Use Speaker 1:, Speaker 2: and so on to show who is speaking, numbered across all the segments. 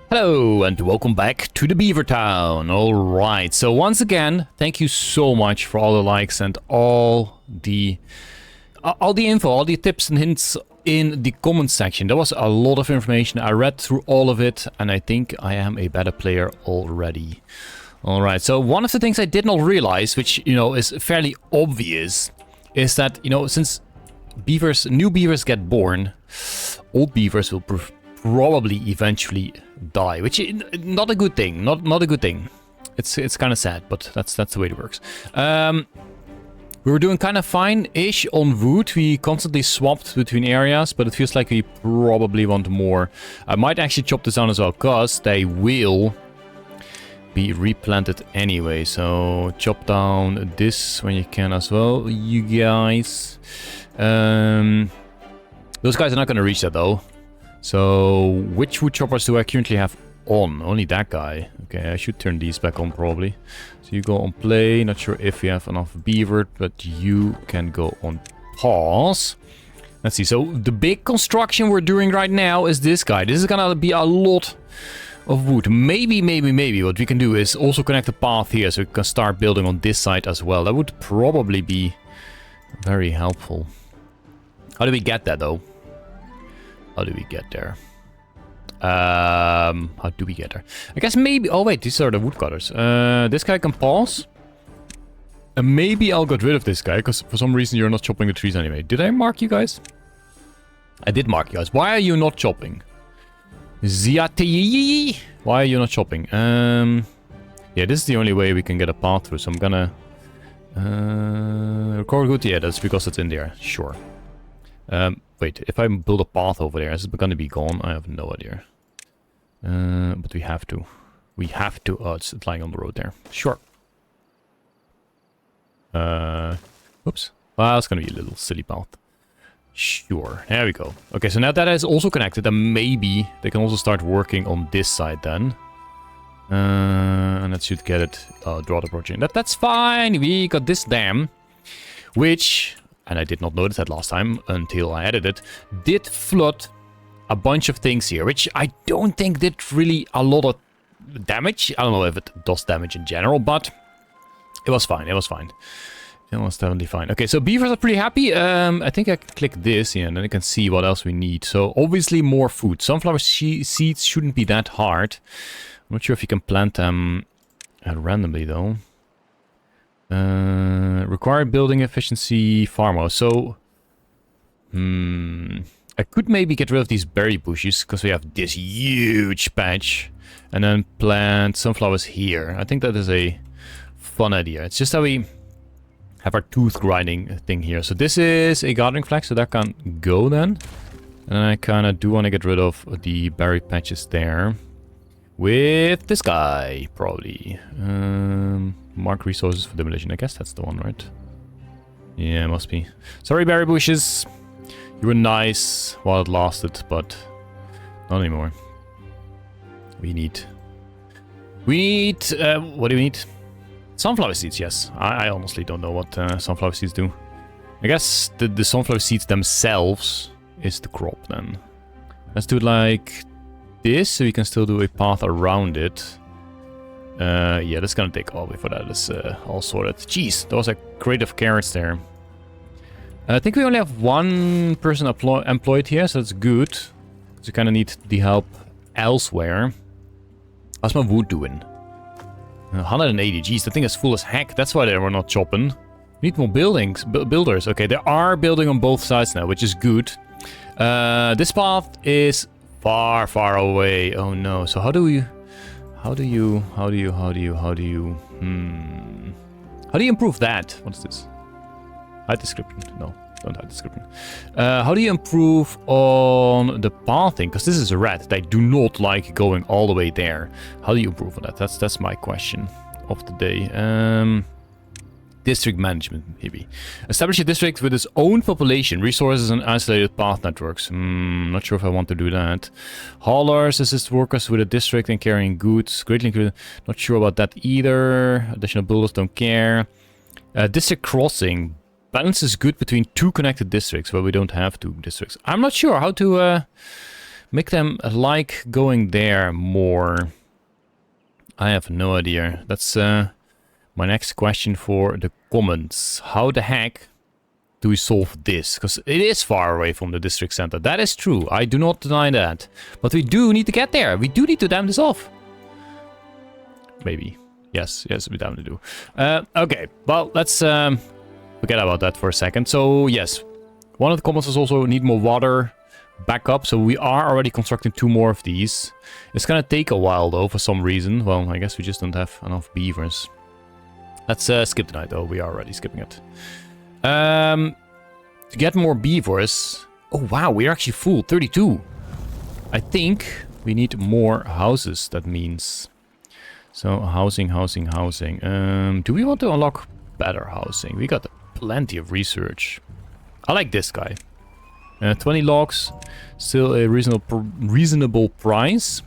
Speaker 1: Hello and welcome back to the Beaver Town. Alright, so once again, thank you so much for all the likes and all the info, all the tips and hints in the comment section. There was a lot of information. I read through all of it and I think I am a better player already. Alright, so one of the things I did not realize, which, is fairly obvious, is that, since new beavers get born, old beavers will probably eventually die, which is not a good thing. Not a good thing. It's kind of sad, but that's the way it works. We were doing kind of fine-ish on wood. We constantly swapped between areas, but it feels like we probably want more. I might actually chop this down as well, because they will be replanted anyway. So chop down this when you can as well, you guys. Those guys are not going to reach that though. So which wood choppers do I currently have on? Only that guy. Okay, I should turn these back on probably. So you go on play. Not sure if we have enough beaver, but you can go on pause. Let's see. So the big construction we're doing right now is this guy. This is gonna be a lot of wood. Maybe what we can do is also connect a path here so we can start building on this side as well. That would probably be very helpful. How do we get that though? How do we get there? How do we get there? I guess maybe... Oh, wait. These are the woodcutters. This guy can pause. And maybe I'll get rid of this guy, because for some reason you're not chopping the trees anyway. Did I mark you guys? I did mark you guys. Why are you not chopping? Ziati. Why are you not chopping? Yeah, this is the only way we can get a path through, so I'm gonna... record good? Yeah, that's because it's in there. Sure. Wait, if I build a path over there, is it going to be gone? I have no idea. But we have to. We have to. Oh, it's lying on the road there. Sure. Oops. Well, it's going to be a little silly path. Sure. There we go. Okay, so now that is also connected, then maybe they can also start working on this side then. And that should get it. Draw the project. That's fine. We got this dam, which... and I did not notice that last time until I added it, did flood a bunch of things here, which I don't think did really a lot of damage. I don't know if it does damage in general, but it was fine. It was fine. It was definitely fine. Okay, so beavers are pretty happy. I think I can click this here, and then I can see what else we need. So obviously more food. Sunflower seeds shouldn't be that hard. I'm not sure if you can plant them randomly, though. Required building efficiency farmhouse. So, I could maybe get rid of these berry bushes because we have this huge patch, and then plant sunflowers here. I think that is a fun idea. It's just that we have our tooth grinding thing here. So this is a gardening flag, so that can go then. And I kind of do want to get rid of the berry patches there with this guy probably. Mark resources for demolition. I guess that's the one, right? Yeah, must be. Sorry, berry bushes. You were nice while it lasted, but not anymore. We need... what do we need? Sunflower seeds, yes. I honestly don't know what sunflower seeds do. I guess the sunflower seeds themselves is the crop then. Let's do it like this, so we can still do a path around it. Yeah, that's gonna take a while before that is all sorted. Jeez, there was a crate of carrots there. I think we only have one person employed here, so that's good. So we kind of need the help elsewhere. How's my wood doing? 180. Jeez, that thing is full as heck. That's why they were not chopping. We need more builders. Okay, they are building on both sides now, which is good. This path is far away. Oh no. So how do you improve that? What is this? Hide description. No, don't hide description. How do you improve on the pathing? Because this is a rat. They do not like going all the way there. How do you improve on that? That's my question of the day. District management, maybe. Establish a district with its own population, resources, and isolated path networks. Not sure if I want to do that. Haulers assist workers with a district and carrying goods. Greatly included. Not sure about that either. Additional builders don't care. District crossing. Balance is good between two connected districts, but we don't have two districts. I'm not sure how to Make them like going there more. I have no idea. That's my next question for the comments. How the heck do we solve this? Because it is far away from the district center. That is true. I do not deny that. But we do need to get there. We do need to dam this off. Maybe. Yes, we definitely do. Okay, well, let's forget about that for a second. So, yes. One of the comments is also need more water backup. So we are already constructing 2 more of these. It's gonna take a while, though, for some reason. Well, I guess we just don't have enough beavers. Let's skip tonight, though. We are already skipping it. To get more beavers... Oh, wow, we're actually full. 32. I think we need more houses, that means. So, housing. Do we want to unlock better housing? We got plenty of research. I like this guy. 20 logs. Still a reasonable price.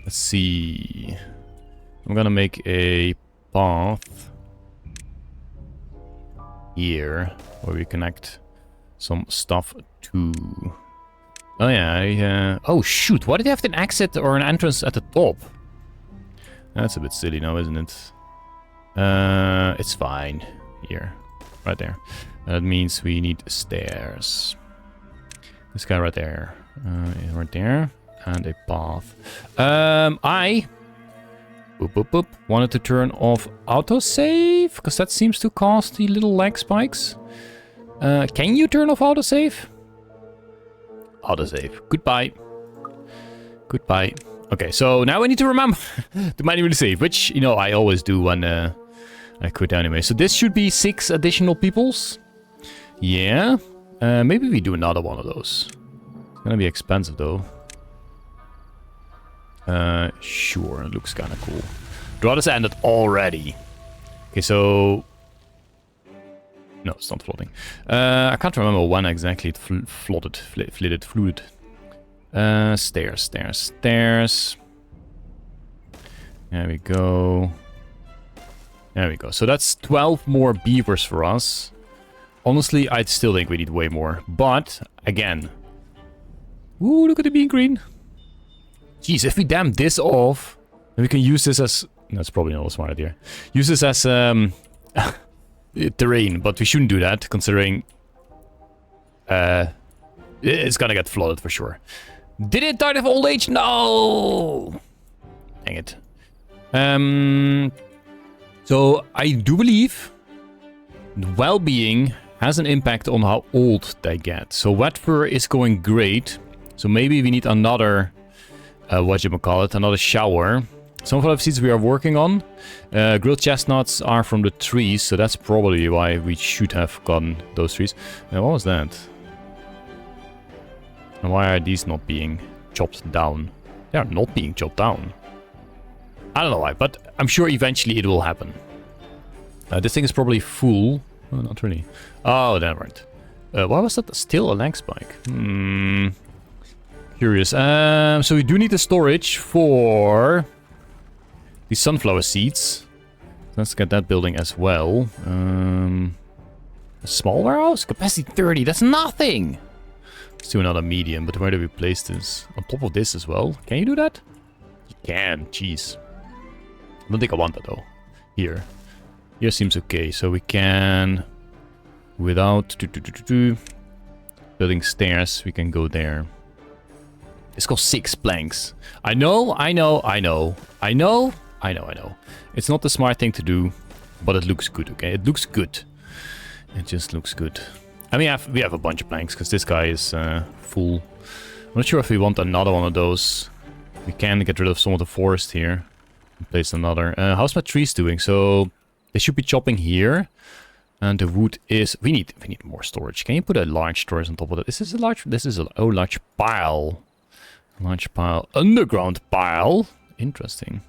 Speaker 1: Let's see. I'm gonna make a path here where we connect some stuff to. Oh yeah, oh shoot, why did you have an exit or an entrance at the top? That's a bit silly now, isn't it? It's fine. Here, right there. That means we need stairs. This guy right there. Right there. And a path. Wanted to turn off autosave, because that seems to cause the little lag spikes. Can you turn off autosave? Autosave. Goodbye. Goodbye. Okay, so now I need to remember to manually save, which, you know, I always do when I quit anyway. So this should be 6 additional peoples. Yeah. Maybe we do another one of those. It's gonna be expensive, though. Sure, it looks kind of cool. Drought has ended already. Okay, so... No, it's not flooding. I can't remember when exactly it flooded. Stairs. There we go. There we go. So that's 12 more beavers for us. Honestly, I still think we need way more. But, again... Ooh, look at it being green. Jeez, if we dam this off, then we can use this as... That's probably not a smart idea. Use this as terrain, but we shouldn't do that, considering it's gonna get flooded for sure. Did it die of old age? No! Dang it. So, I do believe well-being has an impact on how old they get. So, wet fur is going great. So, maybe we need another... another shower. Some of the seeds we are working on. Grilled chestnuts are from the trees, so that's probably why we should have gotten those trees. What was that? And why are these not being chopped down? They are not being chopped down. I don't know why, but I'm sure eventually it will happen. This thing is probably full. Oh, not really. Oh, never mind. Why was that still a lag spike? Curious. So we do need the storage for the sunflower seeds. Let's get that building as well. A small warehouse? Capacity 30. That's nothing! Let's do another medium, but where do we place this? On top of this as well. Can you do that? You can. Jeez. I don't think I want that though. Here. Here seems okay. So we can... Without... building stairs, we can go there. It's got 6 planks. I know. It's not the smart thing to do, but it looks good, okay? It looks good. It just looks good. And we have a bunch of planks, because this guy is full. I'm not sure if we want another one of those. We can get rid of some of the forest here. And place another. How's my trees doing? So, they should be chopping here. And the wood is... We need more storage. Can you put a large storage on top of that? This is a large... This is a large pile. Large pile. Underground pile. Interesting.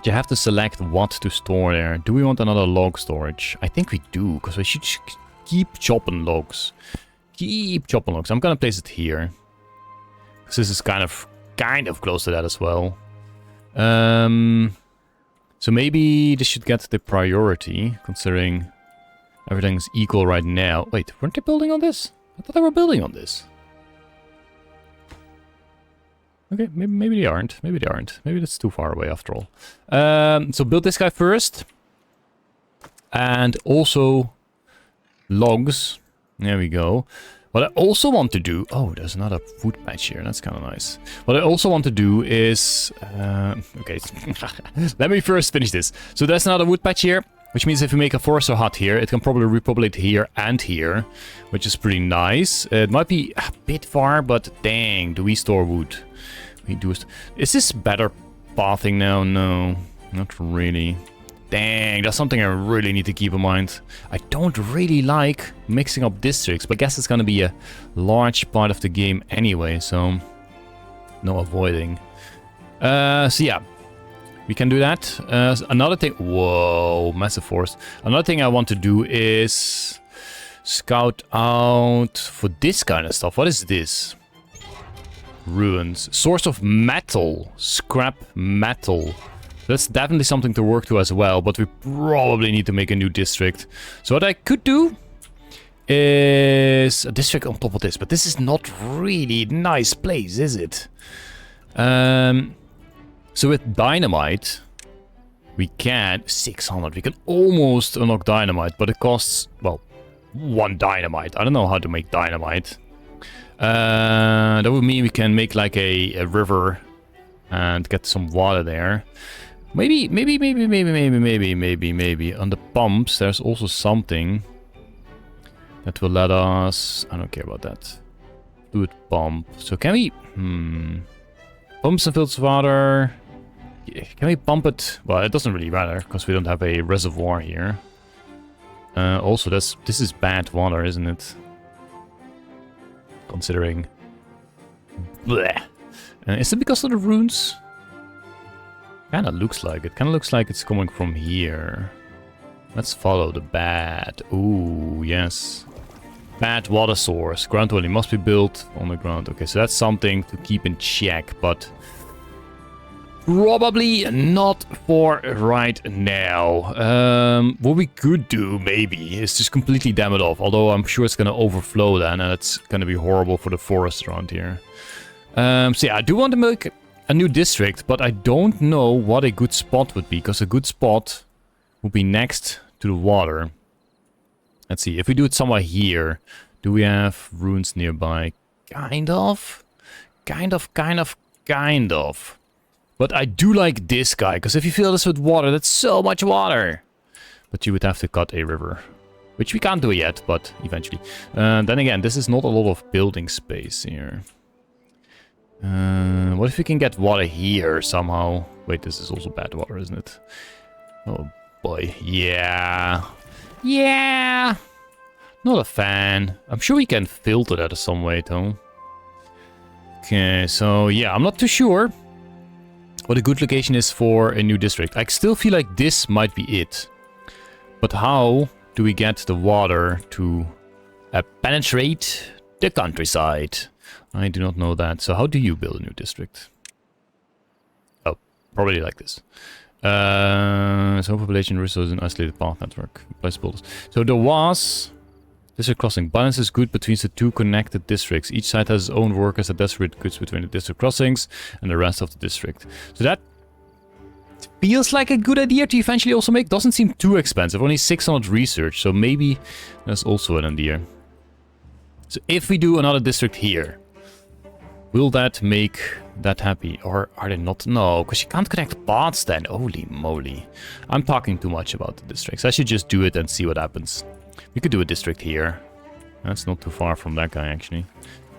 Speaker 1: You have to select what to store there. Do we want another log storage? I think we do, because we should keep chopping logs. Keep chopping logs. I'm gonna place it here. Because this is kind of close to that as well. So maybe this should get the priority, considering everything's equal right now. Wait, weren't they building on this? I thought they were building on this. Okay, maybe they aren't. Maybe they aren't. Maybe that's too far away after all. So build this guy first. And also logs. There we go. What I also want to do... Oh, there's another wood patch here. That's kind of nice. What I also want to do is... okay, let me first finish this. So there's another wood patch here. Which means if we make a forester hut here, it can probably repopulate here and here. Which is pretty nice. It might be a bit far, but dang, do we store wood? We do. Is this better pathing now? No, not really. Dang, that's something I really need to keep in mind. I don't really like mixing up districts, but I guess it's going to be a large part of the game anyway, so no avoiding. So yeah, we can do that. Another thing... Whoa, massive forest. Another thing I want to do is scout out for this kind of stuff. What is this? Ruins. Source of metal. Scrap metal. That's definitely something to work to as well, but we probably need to make a new district. So what I could do is a district on top of this, but this is not really a nice place, is it? So with dynamite, we can... 600. We can almost unlock dynamite, but it costs, well, 1 dynamite. I don't know how to make dynamite. That would mean we can make like a river and get some water there. Maybe on the pumps there's also something that will let us... I don't care about that. Fluid pump. So can we... Pumps and filters water. Can we pump it? Well, it doesn't really matter because we don't have a reservoir here. Also, this is bad water, isn't it? Considering... Blech. Is it because of the runes? Kinda looks like it. Kinda looks like it's coming from here. Let's follow the bad. Ooh, yes. Bad water source. Ground dwelling must be built on the ground. Okay, so that's something to keep in check, but probably not for right now. What we could do, maybe, is just completely dam it off. Although I'm sure it's gonna overflow then, and it's gonna be horrible for the forest around here. So yeah, I do want to make a new district, but I don't know what a good spot would be, because a good spot would be next to the water. Let's see, if we do it somewhere here, do we have ruins nearby? Kind of. But I do like this guy, because if you fill this with water, that's so much water. But you would have to cut a river, which we can't do yet, but eventually. Then again, this is not a lot of building space here. What if we can get water here somehow? Wait, this is also bad water, isn't it? Oh boy, yeah. Yeah! Not a fan. I'm sure we can filter that some way, though. Okay, so yeah, I'm not too sure what a good location is for a new district. I still feel like this might be it. But how do we get the water to penetrate the countryside? I do not know that. So how do you build a new district? Oh, probably like this. So population resources and isolated path network. Place builders. So there was district crossing. Balance is good between the two connected districts. Each side has its own workers that distribute goods between the district crossings and the rest of the district. So that feels like a good idea to eventually also make. Doesn't seem too expensive. Only 600 research. So maybe that's also an idea. So if we do another district here, will that make that happy? Or are they not? No, because you can't connect paths then. Holy moly. I'm talking too much about the districts. I should just do it and see what happens. We could do a district here. That's not too far from that guy, actually.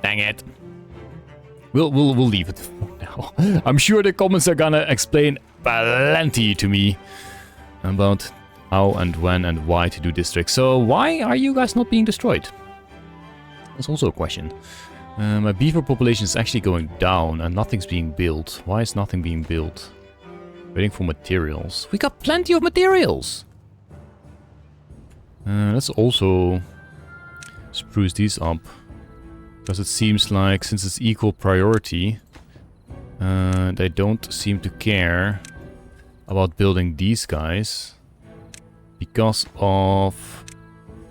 Speaker 1: Dang it. We'll leave it for now. I'm sure the comments are gonna explain plenty to me about how and when and why to do districts. So why are you guys not being destroyed? That's also a question. My beaver population is actually going down and nothing's being built. Why is nothing being built? Waiting for materials. We got plenty of materials! Let's also spruce these up. Because it seems like, since it's equal priority, they don't seem to care about building these guys. Because of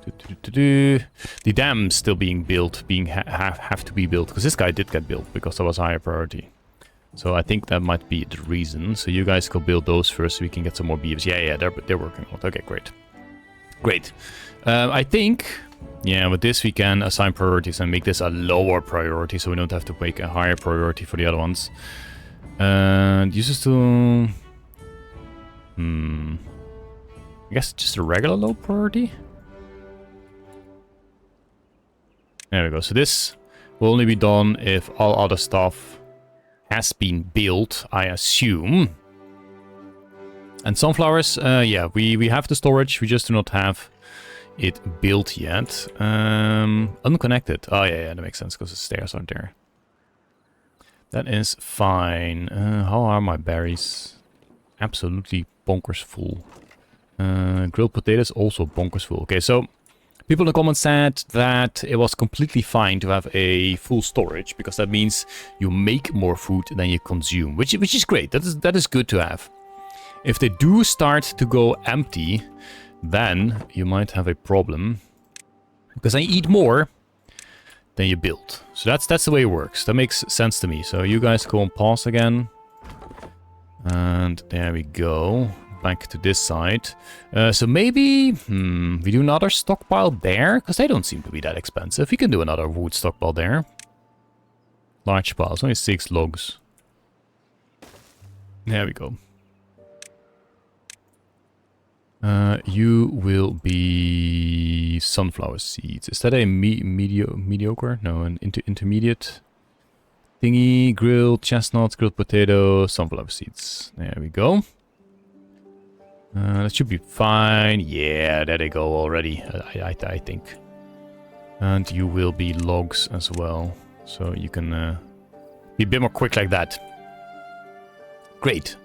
Speaker 1: The dams still being built, have to be built, because this guy did get built because that was a higher priority. So I think that might be the reason. So you guys go build those first so we can get some more beavers. Yeah, they're working on it. Okay, great. Great. I think, yeah, with this we can assign priorities and make this a lower priority so we don't have to make a higher priority for the other ones. And uses to... I guess just a regular low priority? There we go. So this will only be done if all other stuff has been built, I assume. And sunflowers, yeah, we have the storage, we just do not have it built yet. Unconnected. Oh, yeah, that makes sense, because the stairs aren't there. That is fine. How are my berries? Absolutely bonkers full. Grilled potatoes, also bonkers full. Okay, so people in the comments said that it was completely fine to have a full storage, because that means you make more food than you consume, which is great. That is good to have. If they do start to go empty, then you might have a problem, because they eat more than you build. So that's the way it works. That makes sense to me. So you guys go on pause again, and there we go. Back to this side. So maybe we do another stockpile there, because they don't seem to be that expensive. We can do another wood stockpile there. Large piles, only 6 logs. There we go. You will be sunflower seeds. Is that a mediocre? No, an intermediate thingy. Grilled chestnuts, grilled potato, sunflower seeds. There we go. That should be fine. Yeah, there they go already, I think. And you will be logs as well. So you can be a bit more quick like that. Great.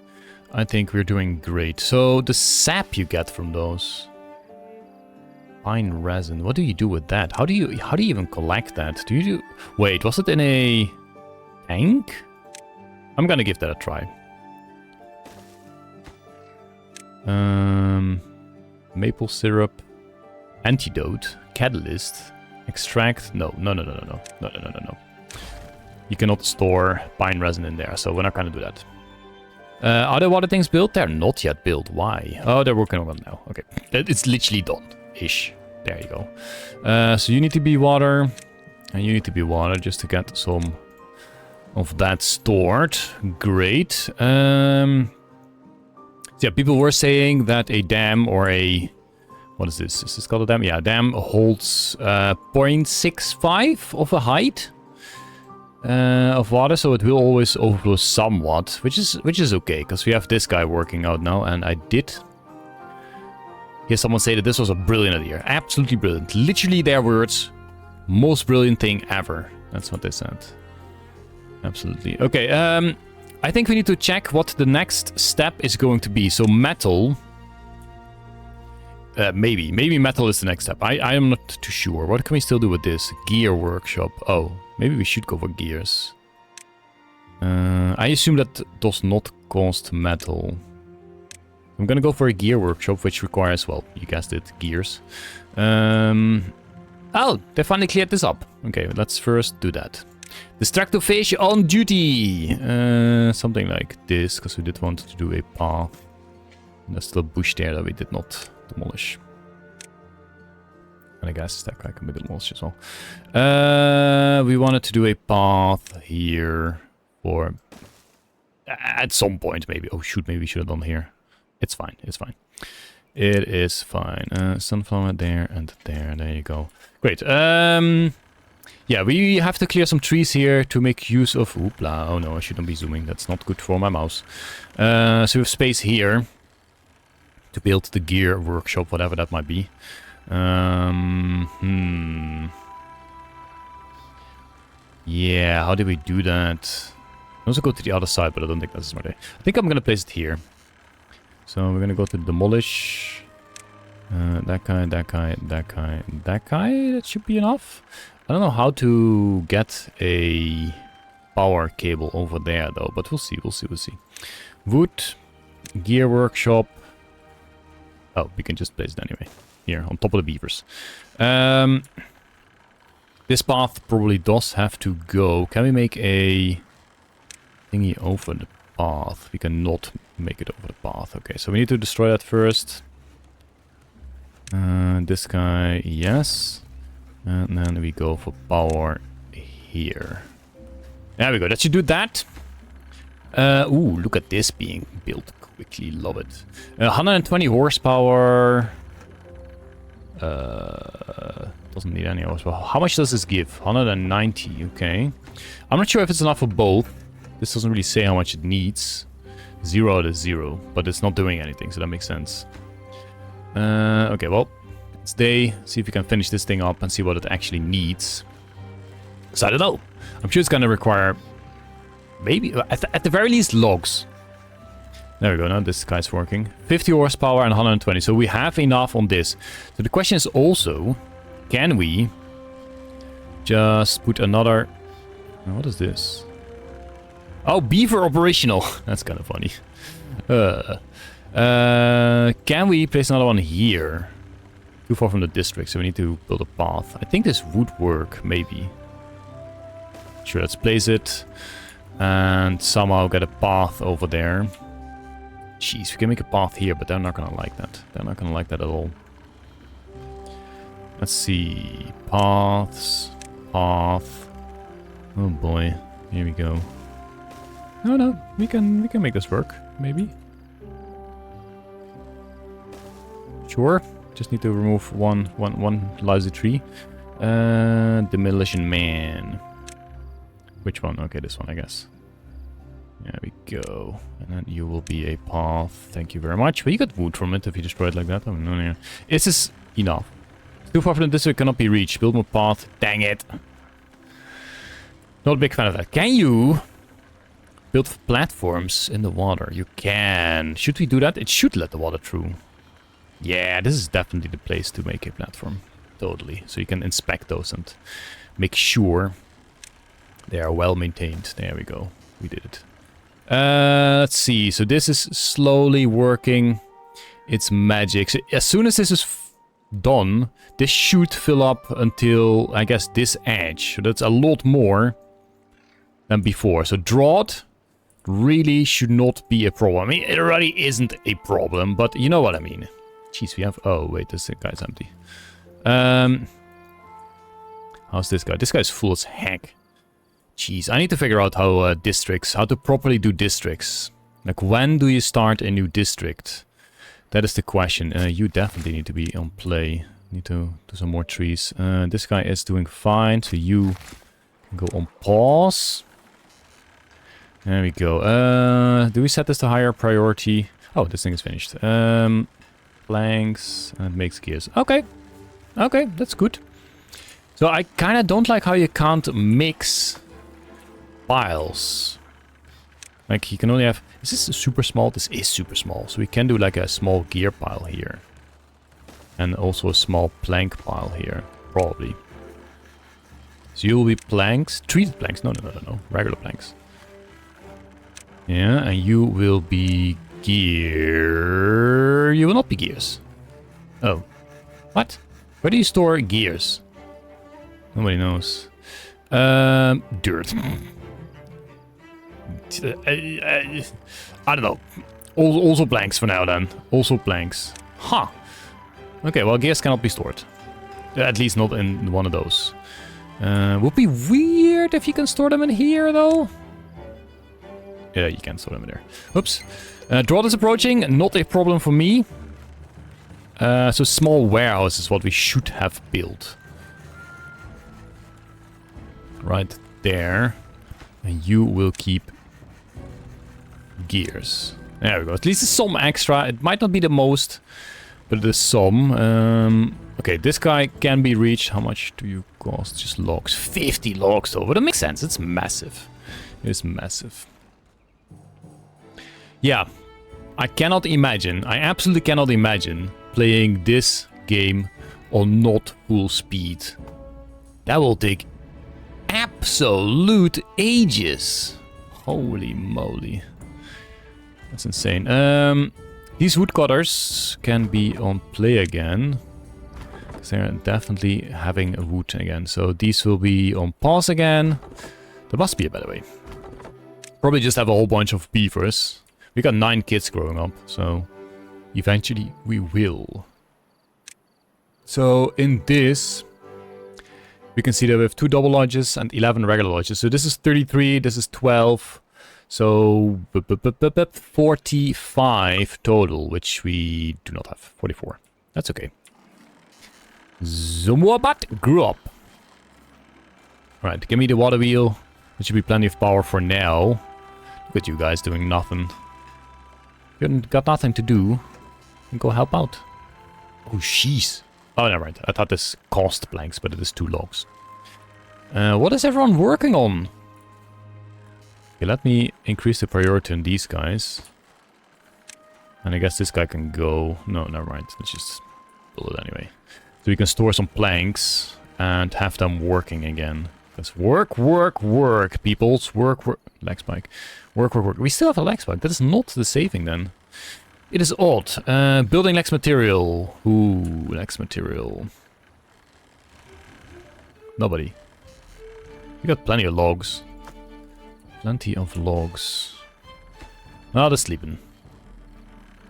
Speaker 1: I think we're doing great. So the sap you get from those. Pine resin. What do you do with that? How do you even collect that? Do you do... Wait, was it in a tank? I'm gonna give that a try. Maple syrup, antidote, catalyst, extract. No. You cannot store pine resin in there, so we're not gonna do that. Are there water things built? They're not yet built. Why? Oh, they're working on them now. Okay, it's literally done-ish. There you go. So you need to be water, and you need to be water just to get some of that stored. Great. Yeah, people were saying that a dam or a... What is this? Is this called a dam? Yeah, a dam holds 0.65 of a height of water, so it will always overflow somewhat, which is okay, because we have this guy working out now, and I did hear someone say that this was a brilliant idea. Absolutely brilliant. Literally their words. Most brilliant thing ever. That's what they said. Absolutely. Okay, I think we need to check what the next step is going to be. So metal. Maybe metal is the next step. I am not too sure. What can we still do with this? Gear workshop. Oh, maybe we should go for gears. I assume that does not cost metal. I'm gonna go for a gear workshop, which requires, well, you guessed it, gears. Oh, they finally cleared this up. Okay, let's first do that. Distractofish on duty! Something like this, because we did want to do a path. There's still a bush there that we did not demolish. And I guess that guy can be demolished as well. We wanted to do a path here for... At some point, maybe. Oh, shoot, maybe we should have done here. It's fine, it's fine. It is fine. Sunflower there and there. There you go. Great. Yeah, we have to clear some trees here to make use of... Oopla, oh no, I shouldn't be zooming. That's not good for my mouse. So we have space here to build the gear workshop, whatever that might be. Yeah, how do we do that? I also go to the other side, but I don't think that's a smart idea. I think I'm going to place it here. So we're going to go to demolish. That guy, that guy, that guy, that guy. That should be enough. I don't know how to get a power cable over there, though. But we'll see, we'll see, we'll see. Wood, gear workshop. Oh, we can just place it anyway. here, on top of the beavers. This path probably does have to go. Can we make a thingy over the path? We cannot make it over the path. Okay, so we need to destroy that first. This guy, yes. And then we go for power here. There we go. That should do that. Ooh, look at this being built quickly. Love it. 120 horsepower. Doesn't need any horsepower. How much does this give? 190. Okay. I'm not sure if it's enough for both. This doesn't really say how much it needs. 0 out of 0. But it's not doing anything, so that makes sense. Okay, well. It's day. See if we can finish this thing up and see what it actually needs. So I don't know. I'm sure it's going to require... maybe, at the very least, logs. There we go, now this guy's working. 50 horsepower and 120, so we have enough on this. So the question is also, can we just put another... what is this? Oh, beaver operational. That's kind of funny. Can we place another one here? Too far from the district, so we need to build a path. I think this would work, maybe. Sure, let's place it. And somehow get a path over there. Jeez, we can make a path here, but they're not gonna like that. They're not gonna like that at all. Let's see. Paths. Path. Oh boy. Here we go. No, we can make this work, maybe. Sure. Just need to remove one lousy tree. Demolition Man. Which one? Okay, this one, I guess. There we go. And then you will be a path. Thank you very much. But you got wood from it if you destroy it like that. Oh, no. This is enough. Too far from the district, cannot be reached. Build more path. Dang it. Not a big fan of that. Can you build platforms in the water? You can. Should we do that? It should let the water through. Yeah, this is definitely the place to make a platform. Totally. So you can inspect those and make sure they are well maintained. There we go. We did it. Let's see. So this is slowly working its magic. So as soon as this is done, this should fill up until, I guess, this edge. So that's a lot more than before. So drought really should not be a problem. I mean, it already isn't a problem, but you know what I mean. Jeez, we have... oh, wait, this guy's empty. How's this guy? This guy's full as heck. Jeez, I need to figure out how how to properly do districts. Like, when do you start a new district? That is the question. You definitely need to be on play. Need to do some more trees. This guy is doing fine, so you can go on pause. There we go. Do we set this to higher priority? Oh, this thing is finished. Planks and makes gears. Okay. Okay, that's good. So I kind of don't like how you can't mix piles. Like, you can only have... is this super small? This is super small. So we can do like a small gear pile here. And also a small plank pile here. Probably. So you will be planks. Treated planks. No. Regular planks. Yeah, and you will be gear... you will not be gears. Oh. What? Where do you store gears? Nobody knows. Dirt. I don't know. Also blanks for now then. Also blanks. Huh. Okay, well, gears cannot be stored. At least not in one of those. Would be weird if you can store them in here though. Yeah, you can store them in there. Oops. Drought is approaching. Not a problem for me. So small warehouse is what we should have built. Right there. And you will keep gears. There we go. At least it's some extra. It might not be the most, but it is some. Okay, this guy can be reached. How much do you cost? Just logs. 50 logs though. But it makes sense. It's massive. It is massive. Yeah. I cannot imagine. I absolutely cannot imagine playing this game on not full speed. That will take absolute ages. Holy moly. That's insane. These woodcutters can be on play again. Because they're definitely having a wood again. So these will be on pause again. There must be a better way. Probably just have a whole bunch of beavers. We got 9 kids growing up, so eventually we will. So in this, we can see that we have 2 double lodges and 11 regular lodges. So this is 33, this is 12. So 45 total, which we do not have. 44. That's okay. Zumwabat grew up. Alright, give me the water wheel. There should be plenty of power for now. Look at you guys doing nothing. You got nothing to do. Go help out. Oh, jeez. Oh, never mind. I thought this cost planks, but it is 2 logs. What is everyone working on? Okay, let me increase the priority on these guys. And I guess this guy can go... No, never mind. Let's just build it anyway. So we can store some planks and have them working again. Because work, peoples. Work. Lag spike. Work. We still have a lag spike. That is not the saving then. It is odd. Building lacks material. Ooh, lacks material. Nobody. We got plenty of logs. Plenty of logs. Oh, they're sleeping.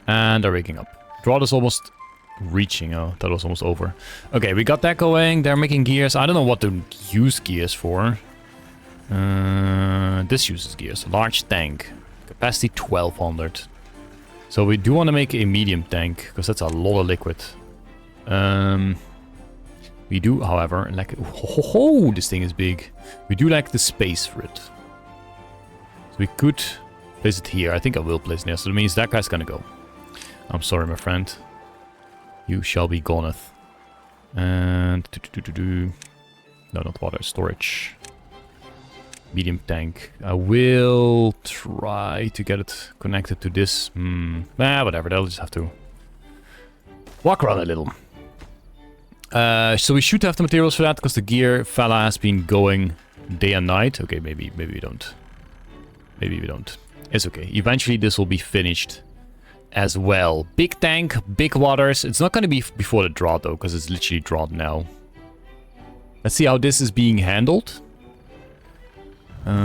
Speaker 1: And they're waking up. Drought is almost reaching. Oh, that was almost over. Okay, we got that going. They're making gears. I don't know what to use gears for. This uses gears. Large tank. Capacity 1200. So we do want to make a medium tank, because that's a lot of liquid. We do, however, like... Oh, this thing is big. We do like the space for it. So we could place it here. I think I will place it there. So that means that guy's gonna go. I'm sorry, my friend. You shall be goneth. And... No, not water. Storage. Medium tank. I will try to get it connected to this. Whatever. They'll just have to walk around a little. So we should have the materials for that, because the gear fella has been going day and night. Okay, maybe we don't. Maybe we don't. It's okay. Eventually this will be finished as well. Big tank, big waters. It's not going to be before the drought though, because it's literally drought now. Let's see how this is being handled.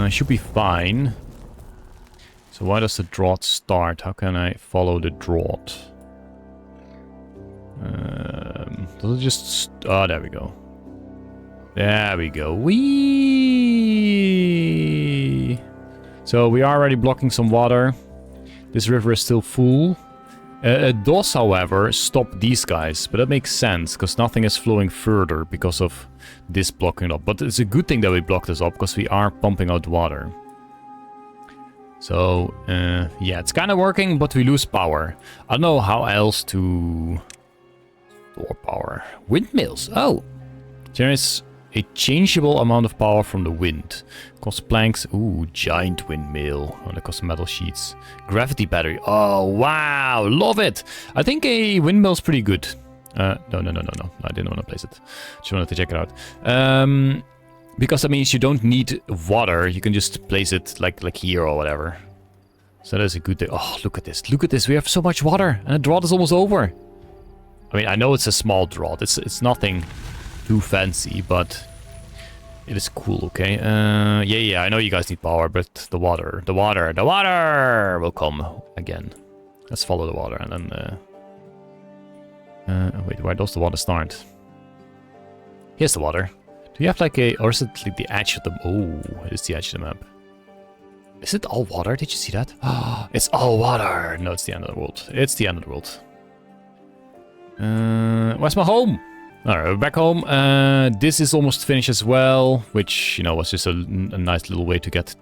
Speaker 1: Should be fine. So why does the drought start? How can I follow the drought? Does it just... Oh, there we go. There we go. Whee! So we are already blocking some water. This river is still full. It does, however, stop these guys. But that makes sense, because nothing is flowing further because of this blocking it up. But it's a good thing that we blocked this up, because we are pumping out water. So, yeah, it's kind of working, but we lose power. I don't know how else to store power. Windmills. Oh, there is a changeable amount of power from the wind. Cost planks. Ooh, giant windmill. Oh, that costs metal sheets. Gravity battery. Oh, wow. Love it. I think a windmill's pretty good. No. I didn't want to place it. Just wanted to check it out. Because that means you don't need water. You can just place it like here or whatever. So that's a good thing. Oh, look at this. Look at this. We have so much water. And the drought is almost over. I mean, I know it's a small drought. It's nothing too fancy, but it is cool, okay? Yeah, I know you guys need power, but the water will come again. Let's follow the water and then... wait, where does the water start? Here's the water. Do you have like a... Or is it like the edge of the... Oh, it's the edge of the map. Is it all water? Did you see that? Oh, it's all water! No, it's the end of the world. It's the end of the world. Where's my home? Alright, we're back home. This is almost finished as well, which, you know, was just a nice little way to get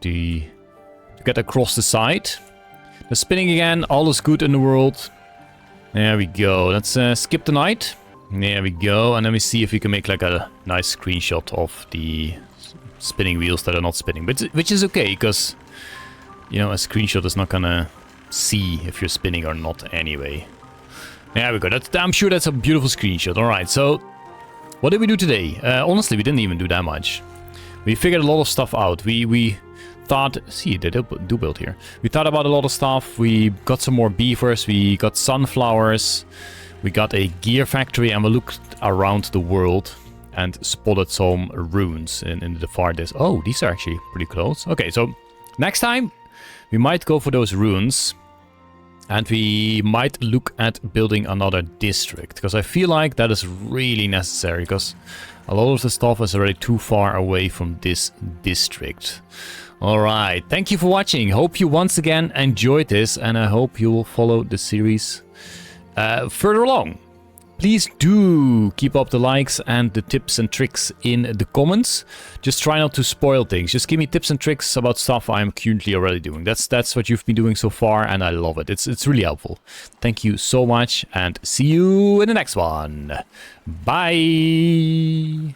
Speaker 1: across the side. The spinning again, all is good in the world. There we go. Let's skip the night. There we go, and then we see if we can make like a nice screenshot of the spinning wheels that are not spinning, which is okay, because, you know, a screenshot is not gonna see if you're spinning or not anyway. There we go. I'm sure that's a beautiful screenshot. Alright, so what did we do today? Honestly, we didn't even do that much. We figured a lot of stuff out. We thought... See, they do build here. We thought about a lot of stuff. We got some more beavers. We got sunflowers. We got a gear factory, and we looked around the world and spotted some ruins in the far distance. Oh, these are actually pretty close. Okay, so next time we might go for those ruins, and we might look at building another district, because I feel like that is really necessary, because a lot of the stuff is already too far away from this district. Alright, thank you for watching. Hope you once again enjoyed this, and I hope you will follow the series further along. Please do keep up the likes and the tips and tricks in the comments. Just try not to spoil things. Just give me tips and tricks about stuff I'm currently already doing. That's what you've been doing so far, and I love it. It's really helpful. Thank you so much, and see you in the next one. Bye!